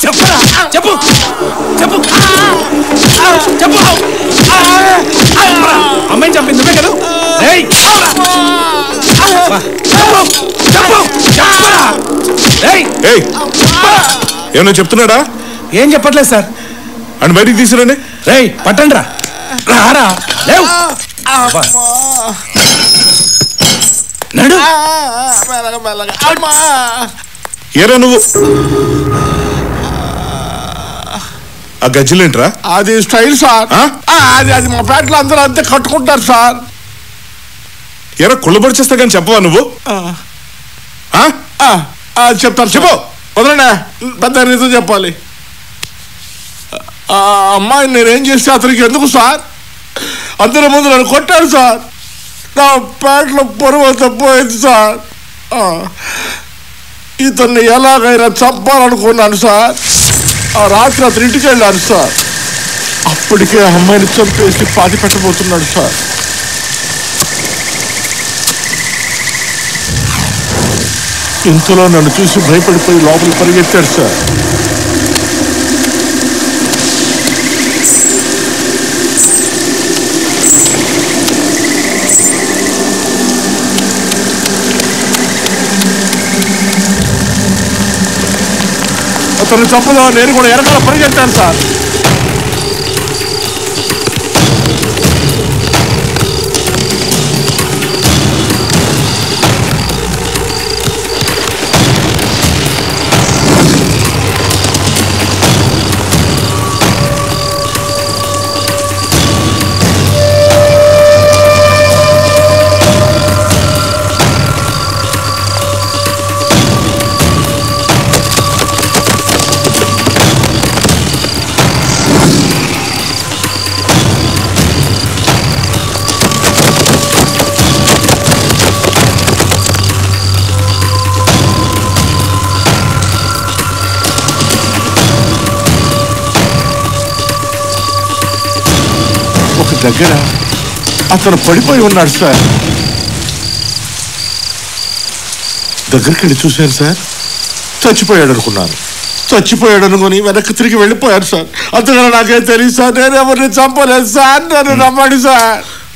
చెప్పరా చెప్పు చెప్పు చెప్పు అమ్మాయిని చంపింది నువ్వే కదా ఏమన్నా చెప్తున్నాడా? ఏం చెప్పట్లేదు సార్. అని బయటికి తీసుకురండి. రేయ్ పట్టండి రా. రారా లేవు నడు. ఏరా నువ్వు ఆ గజ్జలేంట్రా? అది స్టైల్ సార్. అది మా పేటలో అందరూ అంతే కట్టుకుంటారు సార్. ఎరా కుళ్ళబడి కానీ చెప్పవా నువ్వు? చెప్తాను చెప్పు. వదలండి పెద్ద నిజం చెప్పాలి. అమ్మాయి నేనేం చేస్తే అతనికి ఎందుకు సార్? అందరి ముందు నన్ను కొట్టాడు సార్. నా పేటలో పొరుగు తప్పోయింది సార్. ఇతన్ని ఎలాగైనా చంపాలనుకున్నాను సార్. ఆ రాత్రి అతని ఇంటికి వెళ్ళాను సార్. అప్పటికే అమ్మాయిని చంపేసి పాతి పెట్టబోతున్నాడు సార్. ఇంతలో నన్ను చూసి భయపడిపోయి లోపలికి పరిగెత్తాడు సార్. అతను చంపదా నేను కూడా ఎరకాల పరిగెత్తాను సార్. దగ్గర అతను పడిపోయి ఉన్నాడు సార్. దగ్గరికి వెళ్ళి చూశాను సార్. చచ్చిపోయాడు అనుకున్నాను. చచ్చిపోయాడు అనుకుని వెనక్కి తిరిగి వెళ్ళిపోయాడు సార్. అంతగా నాకేం తెలియదు సార్. నేను ఎవరిని చంపలేదు సార్. నన్ను నమ్మండి సార్.